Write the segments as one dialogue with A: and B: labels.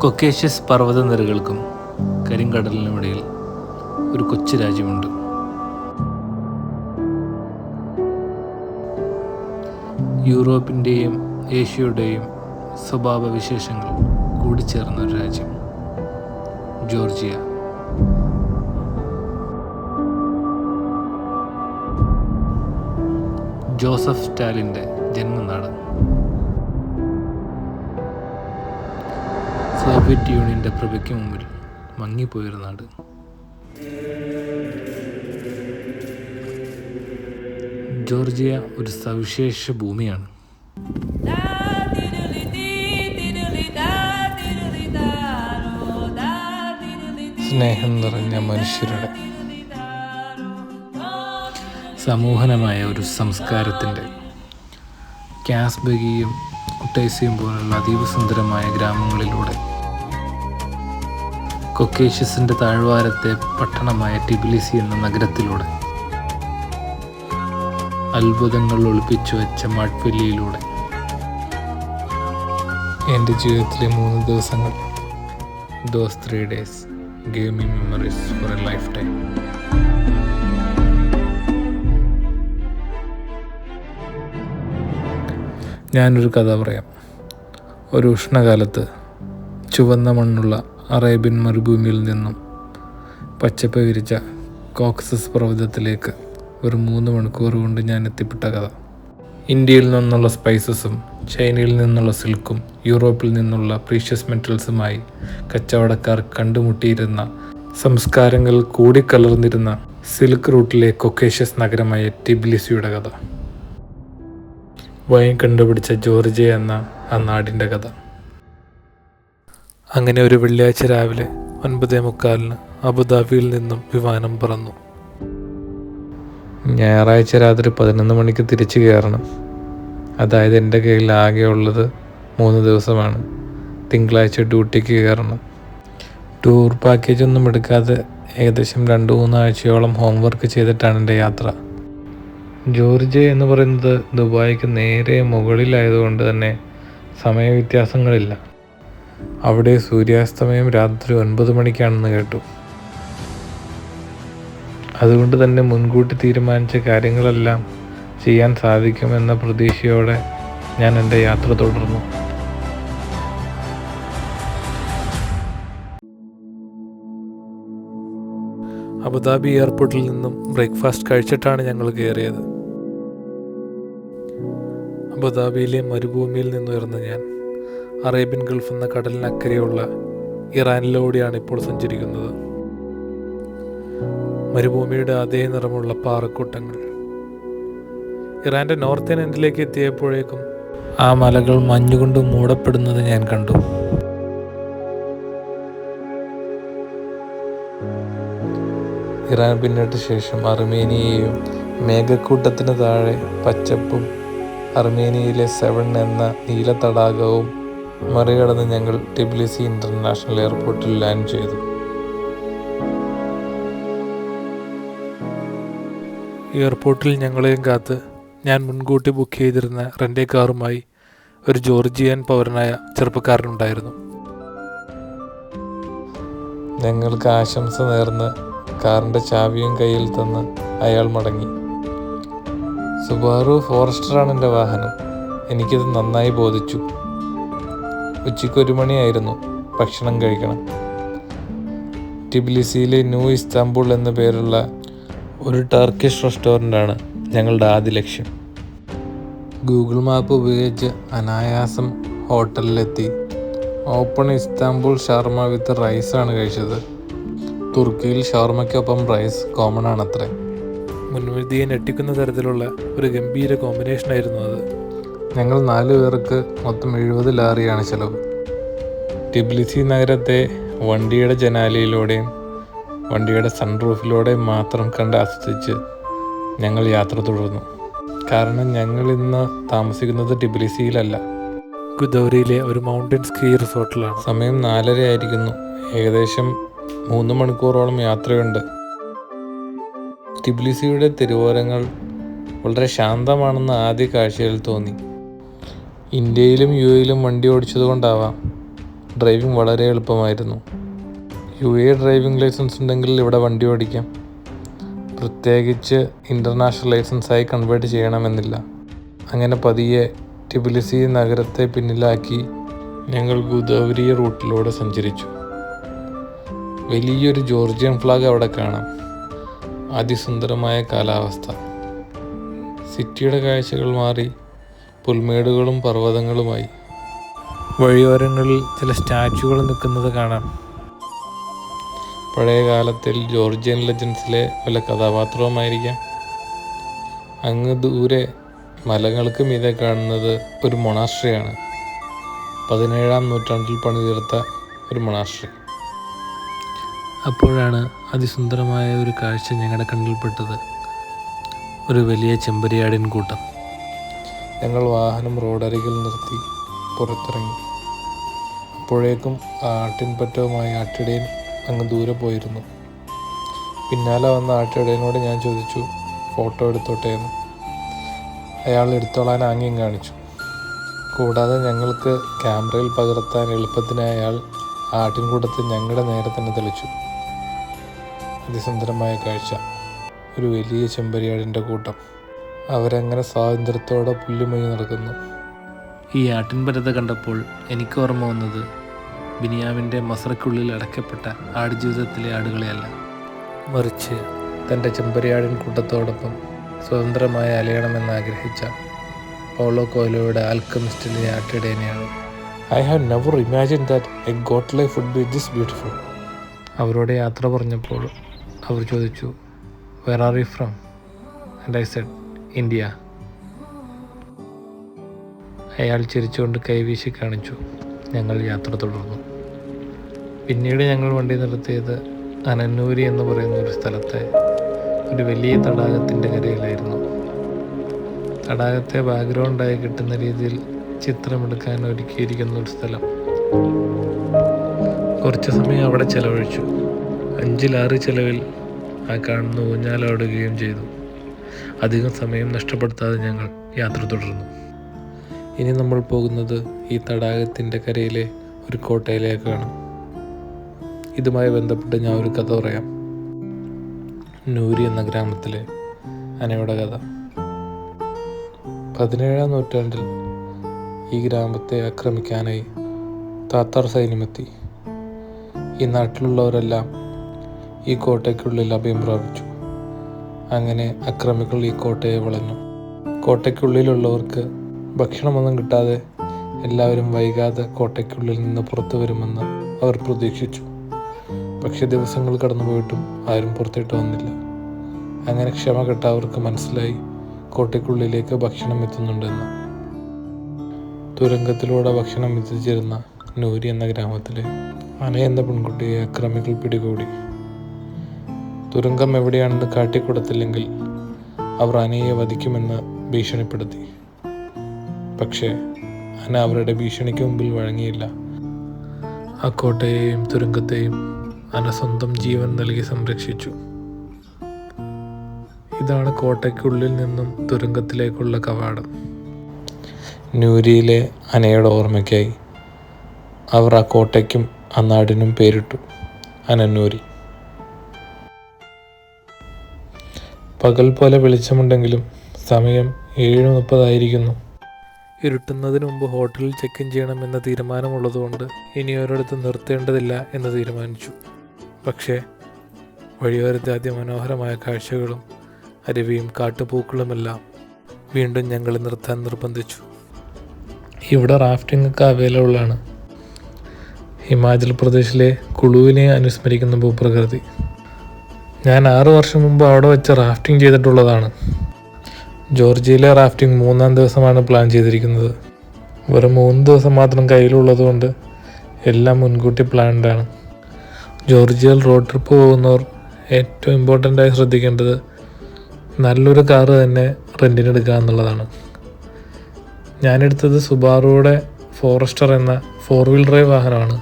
A: കൊക്കേഷ്യസ് പർവ്വതനിരകൾക്കും കരിങ്കടലിനുമിടയിൽ ഒരു കൊച്ചു രാജ്യമുണ്ട്. യൂറോപ്പിൻ്റെയും ഏഷ്യയുടെയും സ്വഭാവവിശേഷങ്ങൾ കൂടിച്ചേർന്ന ഒരു രാജ്യം, ജോർജിയ. ജോസഫ് സ്റ്റാലിൻ്റെ ജന്മനാട്. സോവിയറ്റ് യൂണിയൻ്റെ പ്രഭയ്ക്ക് മുമ്പിൽ മങ്ങിപ്പോയൊരു നാട്. ജോർജിയ ഒരു സവിശേഷ ഭൂമിയാണ്. സ്നേഹം നിറഞ്ഞ മനുഷ്യരുടെ, സമൂഹനമായ ഒരു സംസ്കാരത്തിൻ്റെ, കാസ്ബഗിയും കുട്ടൈസയും പോലുള്ള അതീവ സുന്ദരമായ ഗ്രാമങ്ങളിലൂടെ, കൊക്കേഷ്യസിൻ്റെ താഴ്വാരത്തെ പട്ടണമായ ടിബിലിസി എന്ന നഗരത്തിലൂടെ, അത്ഭുതങ്ങൾ ഒളിപ്പിച്ചു വെച്ച മാട്ട്വെല്ലിയിലൂടെ, എൻ്റെ ജീവിതത്തിലെ 3 ദിവസങ്ങൾ, those 3 days gave me memories for a lifetime. ഞാനൊരു കഥ പറയാം. ഒരു ഉഷ്ണകാലത്ത് ചുവന്ന മണ്ണുള്ള അറേബ്യൻ മരുഭൂമിയിൽ നിന്നും പച്ചപ്പ് വിരിച്ച കോക്കസസ് പർവ്വതത്തിലേക്ക് ഒരു 3 മണിക്കൂർ കൊണ്ട് ഞാൻ എത്തിപ്പെട്ട കഥ. ഇന്ത്യയിൽ നിന്നുള്ള സ്പൈസസും ചൈനയിൽ നിന്നുള്ള സിൽക്കും യൂറോപ്പിൽ നിന്നുള്ള പ്രീഷ്യസ് മെറ്റൽസുമായി കച്ചവടക്കാർ കണ്ടുമുട്ടിയിരുന്ന, സംസ്കാരങ്ങൾ കൂടിക്കലർന്നിരുന്ന സിൽക്ക് റൂട്ടിലെ കൊക്കേഷ്യസ് നഗരമായ ടിബിലിസിയുടെ കഥ. വൈൻ കണ്ടുപിടിച്ച ജോർജിയ എന്ന ആ നാടിൻ്റെ കഥ. അങ്ങനെ ഒരു വെള്ളിയാഴ്ച രാവിലെ 9:45 അബുദാബിയിൽ നിന്നും വിമാനം പറന്നു. ഞായറാഴ്ച രാത്രി 11 മണിക്ക് തിരിച്ചു കയറണം. അതായത് എൻ്റെ കയ്യിൽ ആകെ ഉള്ളത് 3 ദിവസമാണ്. തിങ്കളാഴ്ച ഡ്യൂട്ടിക്ക് കയറണം. ടൂർ പാക്കേജ് ഒന്നും എടുക്കാതെ ഏകദേശം 2-3 ആഴ്ചയോളം ഹോംവർക്ക് ചെയ്തിട്ടാണ് എൻ്റെ യാത്ര. ജോർജിയ എന്ന് പറയുന്നത് ദുബായിക്ക് നേരെ മുകളിലായതുകൊണ്ട് തന്നെ സമയവ്യത്യാസങ്ങളില്ല. അവിടെ സൂര്യാസ്തമയം രാത്രി 9 മണിക്കാണെന്ന് കേട്ടു. അതുകൊണ്ട് തന്നെ മുൻകൂട്ടി തീരുമാനിച്ച കാര്യങ്ങളെല്ലാം ചെയ്യാൻ സാധിക്കുമെന്ന പ്രതീക്ഷയോടെ ഞാൻ എൻ്റെ യാത്ര തുടർന്നു. അബുദാബി എയർപോർട്ടിൽ നിന്നും ബ്രേക്ക്ഫാസ്റ്റ് കഴിച്ചിട്ടാണ് ഞങ്ങൾ കയറിയത്. അബുദാബിയിലെ മരുഭൂമിയിൽ നിന്നുയർന്ന ഞാൻ അറേബ്യൻ ഗൾഫ് എന്ന കടലിനക്കരെയുള്ള ഇറാനിലൂടെയാണ് ഇപ്പോൾ സഞ്ചരിക്കുന്നത്. മരുഭൂമിയുടെ അതേ നിറമുള്ള പാറക്കൂട്ടങ്ങൾ. ഇറാൻ്റെ നോർത്തേൺ എൻഡിലേക്ക് എത്തിയപ്പോഴേക്കും ആ മലകൾ മഞ്ഞുകൊണ്ട് മൂടപ്പെടുന്നത് ഞാൻ കണ്ടു. ഇറാൻ പിന്നിട്ട ശേഷം അർമേനിയയും മേഘക്കൂട്ടത്തിന് താഴെ പച്ചപ്പും അർമേനിയയിലെ സെവൺ എന്ന നീല തടാകവും മറികടന്ന് ഞങ്ങൾ ടിബിലിസി ഇൻ്റർനാഷണൽ എയർപോർട്ടിൽ ലാൻഡ് ചെയ്തു. എയർപോർട്ടിൽ ഞങ്ങളെയും കാത്ത് ഞാൻ മുൻകൂട്ടി ബുക്ക് ചെയ്തിരുന്ന റെൻ്റേ കാറുമായി ഒരു ജോർജിയൻ പൗരനായ ചെറുപ്പക്കാരനുണ്ടായിരുന്നു. ഞങ്ങൾക്ക് ആശംസ നേർന്ന് കാറിൻ്റെ ചാവിയും കയ്യിൽ തന്ന് അയാൾ മടങ്ങി. സുബാറു ഫോറസ്റ്ററാണ് എൻ്റെ വാഹനം. എനിക്കത് നന്നായി ബോധിച്ചു. ഉച്ചയ്ക്ക് 1 മണിയായിരുന്നു. ഭക്ഷണം കഴിക്കണം. ടിബിലിസിയിലെ ന്യൂ ഇസ്താംബുൾ എന്ന പേരുള്ള ഒരു ടർക്കിഷ് റെസ്റ്റോറൻ്റാണ് ഞങ്ങളുടെ ആദ്യ ലക്ഷ്യം. ഗൂഗിൾ മാപ്പ് ഉപയോഗിച്ച് അനായാസം ഹോട്ടലിലെത്തി ഓപ്പൺ ഇസ്താംബുൾ ഷാർമ വിത്ത് റൈസാണ് കഴിച്ചത്. തുർക്കിയിൽ ഷവർമയ്ക്കൊപ്പം റൈസ് കോമൺ ആണത്രേ. മുൻവിധിയെ ഞെട്ടിക്കുന്ന തരത്തിലുള്ള ഒരു ഗംഭീര കോമ്പിനേഷനായിരുന്നു അത്. ഞങ്ങൾ 4 പേർക്ക് മൊത്തം 70 ലാറിയാണ് ചിലവ്. ടിബിലിസി നഗരത്തെ വണ്ടിയുടെ ജനാലയിലൂടെയും വണ്ടിയുടെ സൺറൂഫിലൂടെയും മാത്രം കണ്ട് ആസ്വദിച്ച് ഞങ്ങൾ യാത്ര തുടർന്നു. കാരണം ഞങ്ങൾ ഇന്ന് താമസിക്കുന്നത് ടിബിലിസിയിലല്ല, ഗുദൗരിയിലെ ഒരു മൗണ്ടൻ സ്കീ റിസോർട്ടിലാണ്. സമയം 4:30 ആയിരിക്കുന്നു. ഏകദേശം 3 മണിക്കൂറോളം യാത്രയുണ്ട്. ടിബിലിസിയുടെ തെരുവോരങ്ങൾ വളരെ ശാന്തമാണെന്ന് ആദ്യ കാഴ്ചയിൽ തോന്നി. ഇന്ത്യയിലും യു എയിലും വണ്ടി ഓടിച്ചതുകൊണ്ടാവാം ഡ്രൈവിംഗ് വളരെ എളുപ്പമായിരുന്നു. UAE ഡ്രൈവിംഗ് ലൈസൻസ് ഉണ്ടെങ്കിൽ ഇവിടെ വണ്ടി ഓടിക്കാം. പ്രത്യേകിച്ച് ഇൻ്റർനാഷണൽ ലൈസൻസായി കൺവേർട്ട് ചെയ്യണമെന്നില്ല. അങ്ങനെ പതിയെ ടിബിലിസി നഗരത്തെ പിന്നിലാക്കി ഞങ്ങൾ ഗോദാവരി റൂട്ടിലൂടെ സഞ്ചരിച്ചു. വലിയൊരു ജോർജിയൻ ഫ്ലാഗ് അവിടെ കാണാം. അതിസുന്ദരമായ കാലാവസ്ഥ. സിറ്റിയുടെ കാഴ്ചകൾ മാറി പുൽമേടുകളും പർവ്വതങ്ങളുമായി. വഴിയോരങ്ങളിൽ ചില സ്റ്റാച്യുകൾ നിൽക്കുന്നത് കാണാം. പഴയ കാലത്തിൽ ജോർജിയൻ ലെജൻസിലെ വല്ല കഥാപാത്രവുമായിരിക്കാം. അങ്ങ് ദൂരെ മലകൾക്ക് മീതെ കാണുന്നത് ഒരു മൊണാസ്ട്രിയാണ്. 17-ാം നൂറ്റാണ്ടിൽ പണിതീർത്ത ഒരു മൊണാസ്ട്രി. അപ്പോഴാണ് അതിസുന്ദരമായ ഒരു കാഴ്ച ഞങ്ങളുടെ കണ്ണിൽപ്പെട്ടത്. ഒരു വലിയ ചെമ്പരിയാടിൻ കൂട്ടം. ഞങ്ങൾ വാഹനം റോഡരികിൽ നിർത്തി പുറത്തിറങ്ങി. അപ്പോഴേക്കും ആട്ടിൻപറ്റവുമായി ആട്ടിടയൻ അങ്ങ് ദൂരെ പോയിരുന്നു. പിന്നാലെ വന്ന ആട്ടിടയനോട് ഞാൻ ചോദിച്ചു, ഫോട്ടോ എടുത്തോട്ടെ എന്ന്. അയാൾ എടുത്തോളാൻ ആംഗ്യം കാണിച്ചു. കൂടാതെ ഞങ്ങൾക്ക് ക്യാമറയിൽ പകർത്താൻ എളുപ്പത്തിനായി അയാൾ ആട്ടിൻകൂട്ടത്തെ ഞങ്ങളുടെ നേരെ തന്നെ തെളിച്ചു. അതിസുന്ദരമായ കാഴ്ച. ഒരു വലിയ ചെമ്പരിയാടിൻ്റെ കൂട്ടം. അവരങ്ങനെ സ്വാതന്ത്ര്യത്തോടെ പുല്ലുമൊഴി നടക്കുന്നു. ഈ ആട്ടിൻപറ്റത്തെ കണ്ടപ്പോൾ എനിക്ക് ഓർമ്മ വന്നത് ബിനിയാമിൻ്റെ മസറയ്ക്കുള്ളിൽ അടയ്ക്കപ്പെട്ട ആടുജീവിതത്തിലെ ആടുകളെയല്ല, മറിച്ച് തൻ്റെ ചെമ്പരിയാടിൻ കൂട്ടത്തോടൊപ്പം സ്വതന്ത്രമായി അലയണമെന്ന് ആഗ്രഹിച്ച പൗളോ കൊയ്ലോയുടെ ആൽക്കമിസ്റ്റിലെ ആട്ടിടയനെയാണ്. I have never imagined that a goat life would be this beautiful. അവരോട് യാത്ര പറഞ്ഞപ്പോൾ അവർ ചോദിച്ചു, Where are you from? And I said, India. അയാൾ ചിരിച്ചുകൊണ്ട് കൈവീശി കാണിച്ചു. ഞങ്ങൾ യാത്ര തുടർന്നു. പിന്നീട് ഞങ്ങൾ വണ്ടി നിർത്തിയത് അനന്നൂരി എന്ന് പറയുന്ന ഒരു സ്ഥലത്തെ ഒരു വലിയ തടാകത്തിൻ്റെ കരയിലായിരുന്നു. തടാകത്തെ ബാക്ക്ഗ്രൗണ്ടായി കിട്ടുന്ന രീതിയിൽ ചിത്രമെടുക്കാൻ ഒരുക്കിയിരിക്കുന്ന ഒരു സ്ഥലം. കുറച്ച് സമയം അവിടെ ചെലവഴിച്ചു. 5 ചെലവിൽ ആ കാണുന്ന ഊഞ്ഞാലാടുകയും ചെയ്തു. അധികം സമയം നഷ്ടപ്പെടുത്താതെ ഞങ്ങൾ യാത്ര തുടർന്നു. ഇനി നമ്മൾ പോകുന്നത് ഈ തടാകത്തിൻ്റെ കരയിലെ ഒരു കോട്ടയിലേക്കാണ്. ഇതുമായി ബന്ധപ്പെട്ട് ഞാൻ ഒരു കഥ പറയാം. നൂരി എന്ന ഗ്രാമത്തിലെ അനയുടെ കഥ. 17-ാം നൂറ്റാണ്ടിൽ ഈ ഗ്രാമത്തെ ആക്രമിക്കാനായി താത്താർ സൈന്യമെത്തി. ഈ നാട്ടിലുള്ളവരെല്ലാം ഈ കോട്ടയ്ക്കുള്ളിൽ അഭയം പ്രാപിച്ചു. അങ്ങനെ അക്രമികൾ ഈ കോട്ടയെ വളഞ്ഞു. കോട്ടയ്ക്കുള്ളിലുള്ളവർക്ക് ഭക്ഷണമൊന്നും കിട്ടാതെ എല്ലാവരും വൈകാതെ കോട്ടയ്ക്കുള്ളിൽ നിന്ന് പുറത്തു വരുമെന്ന് അവർ പ്രതീക്ഷിച്ചു. പക്ഷേ ദിവസങ്ങൾ കടന്നുപോയിട്ടും ആരും പുറത്തിട്ട് വന്നില്ല. അങ്ങനെ ക്ഷമ കെട്ട അവർക്ക് മനസ്സിലായി കോട്ടയ്ക്കുള്ളിലേക്ക് ഭക്ഷണം എത്തുന്നുണ്ടെന്ന്. തുരങ്കത്തിലൂടെ ഭക്ഷണം എത്തിച്ചിരുന്ന നൂരി എന്ന ഗ്രാമത്തിലെ അന എന്ന പെൺകുട്ടിയെ അക്രമികൾ പിടികൂടി. തുരങ്കം എവിടെയാണെന്ന് കാട്ടിക്കൊടുത്തില്ലെങ്കിൽ അവർ അനയെ വധിക്കുമെന്ന് ഭീഷണിപ്പെടുത്തി. പക്ഷേ അന അവരുടെ ഭീഷണിക്ക് മുമ്പിൽ വഴങ്ങിയില്ല. ആ കോട്ടയെയും തുരങ്കത്തെയും അന സ്വന്തം ജീവൻ നൽകി സംരക്ഷിച്ചു. ഇതാണ് കോട്ടയ്ക്കുള്ളിൽ നിന്നും തുരങ്കത്തിലേക്കുള്ള കവാടം. നൂരിയിലെ അനയുടെ ഓർമ്മയ്ക്കായി അവർ ആ കോട്ടയ്ക്കും ആ നാടിനും പേരിട്ടു അനന്നൂരി. പകൽ പോലെ വെളിച്ചമുണ്ടെങ്കിലും സമയം 7:30 ഇരുട്ടുന്നതിന് മുമ്പ് ഹോട്ടലിൽ ചെക്ക് ഇൻ ചെയ്യണമെന്ന തീരുമാനമുള്ളതുകൊണ്ട് ഇനി ഒരിടത്ത് നിർത്തേണ്ടതില്ല എന്ന് തീരുമാനിച്ചു. പക്ഷേ വഴിയോരത്തെ അതിമനോഹരമായ കാഴ്ചകളും അരുവിയും കാട്ടുപൂക്കളുമെല്ലാം വീണ്ടും ഞങ്ങളെ നിർത്താൻ നിർബന്ധിച്ചു. ഇവിടെ റാഫ്റ്റിംഗ് ഒക്കെ അവൈലബിൾ ആണ്. ഹിമാചൽ പ്രദേശിലെ കുളുവിനെ അനുസ്മരിക്കുന്ന ഭൂപ്രകൃതി. ഞാൻ 6 വർഷം മുമ്പ് അവിടെ വെച്ച് റാഫ്റ്റിംഗ് ചെയ്തിട്ടുള്ളതാണ്. ജോർജിയയിലെ റാഫ്റ്റിംഗ് 3-ാം ദിവസമാണ് പ്ലാൻ ചെയ്തിരിക്കുന്നത്. വെറും 3 ദിവസം മാത്രം കയ്യിലുള്ളതുകൊണ്ട് എല്ലാം മുൻകൂട്ടി പ്ലാൻഡാണ്. ജോർജിയയിൽ റോഡ് ട്രിപ്പ് പോകുന്നവർ ഏറ്റവും ഇമ്പോർട്ടൻ്റായി ശ്രദ്ധിക്കേണ്ടത് നല്ലൊരു കാറ് തന്നെ റെൻറ്റിനെടുക്കുക എന്നുള്ളതാണ്. ഞാനെടുത്തത് സുബാറുയുടെ ഫോറസ്റ്റർ എന്ന 4-വീൽ ഡ്രൈവ് വാഹനമാണ്.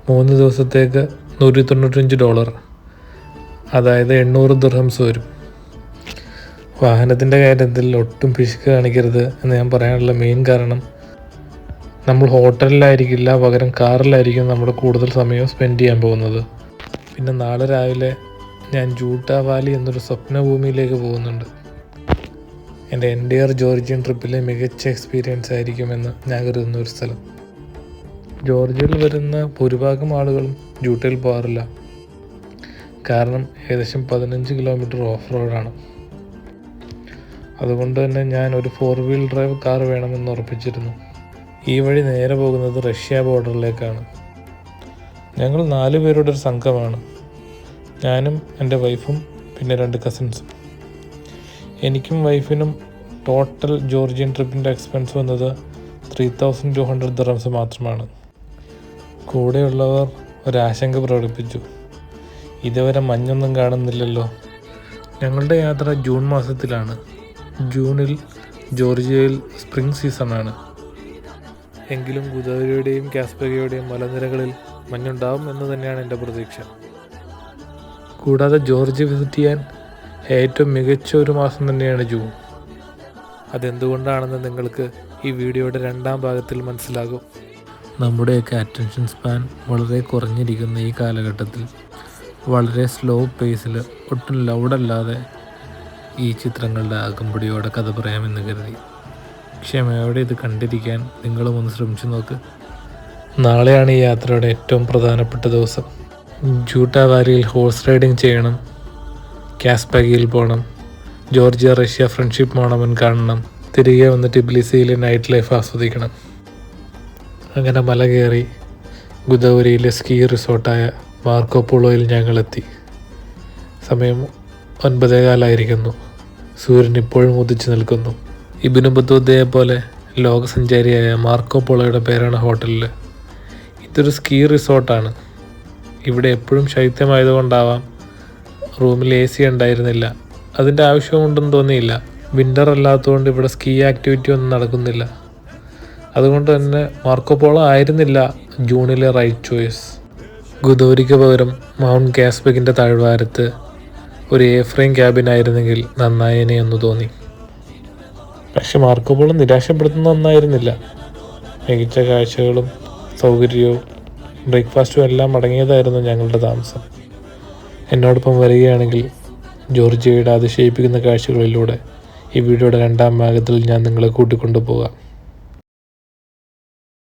A: 3 ദിവസത്തേക്ക് $195, അതായത് 800 ദിർഹംസ് വരും. വാഹനത്തിൻ്റെ കാര്യത്തിൽ ഒട്ടും പിശുക്ക് കാണിക്കരുത് എന്ന് ഞാൻ പറയാനുള്ള മെയിൻ കാരണം നമ്മൾ ഹോട്ടലിലായിരിക്കില്ല, പകരം കാറിലായിരിക്കും നമ്മൾ കൂടുതൽ സമയം സ്പെൻഡ് ചെയ്യാൻ പോകുന്നത്. പിന്നെ നാളെ രാവിലെ ഞാൻ ജൂട്ടാ വാലി എന്നൊരു സ്വപ്നഭൂമിയിലേക്ക് പോകുന്നുണ്ട്. എൻ്റെ എൻ്റെയർ ജോർജിയൻ ട്രിപ്പിലെ മികച്ച എക്സ്പീരിയൻസ് ആയിരിക്കുമെന്ന് ഞാൻ കരുതുന്ന ഒരു സ്ഥലം. ജോർജിയയിൽ വരുന്ന ഭൂരിഭാഗം ആളുകളും ജൂട്ടയിൽ പോകാറില്ല. കാരണം ഏകദേശം 15 കിലോമീറ്റർ ഓഫ് റോഡാണ്. അതുകൊണ്ട് തന്നെ ഞാൻ ഒരു 4 വീൽ ഡ്രൈവ് കാർ വേണമെന്ന് ഉറപ്പിച്ചിരുന്നു. ഈ വഴി നേരെ പോകുന്നത് റഷ്യ ബോർഡറിലേക്കാണ്. ഞങ്ങൾ 4 പേരുടെ ഒരു സംഘമാണ്. ഞാനും എൻ്റെ വൈഫും പിന്നെ 2 കസിൻസും. എനിക്കും വൈഫിനും ടോട്ടൽ ജോർജിയൻ ട്രിപ്പിൻ്റെ എക്സ്പെൻസ് വന്നത് 3200 ദിർഹംസ് മാത്രമാണ്. കൂടെയുള്ളവർ ഒരാശങ്ക പ്രകടിപ്പിച്ചു, ഇതുവരെ മഞ്ഞൊന്നും കാണുന്നില്ലല്ലോ. ഞങ്ങളുടെ യാത്ര ജൂൺ മാസത്തിലാണ്. ജൂണിൽ ജോർജിയയിൽ സ്പ്രിംഗ് സീസണാണ്. എങ്കിലും ഗുദാവരിയുടെയും കാസ്പരിയുടെയും മലനിരകളിൽ മഞ്ഞുണ്ടാവും എന്ന് തന്നെയാണ് എൻ്റെ പ്രതീക്ഷ. കൂടാതെ ജോർജിയ വിസിറ്റ് ചെയ്യാൻ ഏറ്റവും മികച്ച ഒരു മാസം തന്നെയാണ് ജൂൺ. അതെന്തുകൊണ്ടാണെന്ന് നിങ്ങൾക്ക് ഈ വീഡിയോയുടെ 2ാം ഭാഗത്തിൽ മനസ്സിലാകും. നമ്മുടെയൊക്കെ അറ്റൻഷൻ സ്പാൻ വളരെ കുറഞ്ഞിരിക്കുന്ന ഈ കാലഘട്ടത്തിൽ വളരെ സ്ലോ പേസിൽ ഒട്ടും ലൗഡല്ലാതെ ഈ ചിത്രങ്ങളുടെ അകമ്പടിയോടെ കഥ പറയാമെന്ന് കരുതി. ക്ഷമയോടെ ഇത് കണ്ടിരിക്കാൻ നിങ്ങളും ഒന്ന് ശ്രമിച്ചു നോക്ക്. നാളെയാണ് ഈ യാത്രയുടെ ഏറ്റവും പ്രധാനപ്പെട്ട ദിവസം. ജൂട്ടാ വാലിയിൽ ഹോഴ്സ് റൈഡിങ് ചെയ്യണം, കാസ്പഗിയിൽ പോകണം, ജോർജിയ റഷ്യ ഫ്രണ്ട്ഷിപ്പ് മോണമെന്റ് കാണണം, തിരികെ വന്ന് ടിബിലിസിയിലെ നൈറ്റ് ലൈഫ് ആസ്വദിക്കണം. അങ്ങനെ മല കയറി ഗുദാവരിയിലെ സ്കീ റിസോർട്ടായ മാർക്കോ പോളോയിൽ ഞങ്ങളെത്തി. സമയം 9:15 സൂര്യൻ ഇപ്പോഴും ഉദിച്ചു നിൽക്കുന്നു. ഇബ്നു ബത്തൂത്തയെ പോലെ ലോകസഞ്ചാരിയായ മാർക്കോ പോളോയുടെ പേരാണ് ഹോട്ടലിൽ. ഇതൊരു സ്കീ റിസോർട്ടാണ്. ഇവിടെ എപ്പോഴും ശൈത്യമായതുകൊണ്ടാവാം റൂമിൽ AC ഉണ്ടായിരുന്നില്ല. അതിൻ്റെ ആവശ്യമുണ്ടെന്ന് തോന്നിയില്ല. വിൻ്റർ അല്ലാത്തതുകൊണ്ട് ഇവിടെ സ്കീ ആക്ടിവിറ്റി ഒന്നും നടക്കുന്നില്ല. അതുകൊണ്ട് തന്നെ മാർക്കോ പോളോ ആയിരുന്നില്ല ജൂണിലെ റൈറ്റ് ചോയ്സ്. ഗുദാവരിക്ക് പകരം മൗണ്ട് കാസ്പഗിൻ്റെ താഴ്വാരത്ത് ഒരു എ-ഫ്രെയിം ക്യാബിൻ ആയിരുന്നെങ്കിൽ നന്നായേനെ എന്ന് തോന്നി. പക്ഷെ മാർക്കോ പോളോ നിരാശപ്പെടുത്തുന്ന ഒന്നായിരുന്നില്ല. മികച്ച കാഴ്ചകളും സൗകര്യവും ബ്രേക്ക്ഫാസ്റ്റും എല്ലാം അടങ്ങിയതായിരുന്നു ഞങ്ങളുടെ താമസം. എന്നോടൊപ്പം വരികയാണെങ്കിൽ ജോർജിയയുടെ അതിശയിപ്പിക്കുന്ന കാഴ്ചകളിലൂടെ ഈ വീഡിയോയുടെ 2ാം ഭാഗത്തിൽ ഞാൻ നിങ്ങളെ കൂട്ടിക്കൊണ്ടുപോകാം.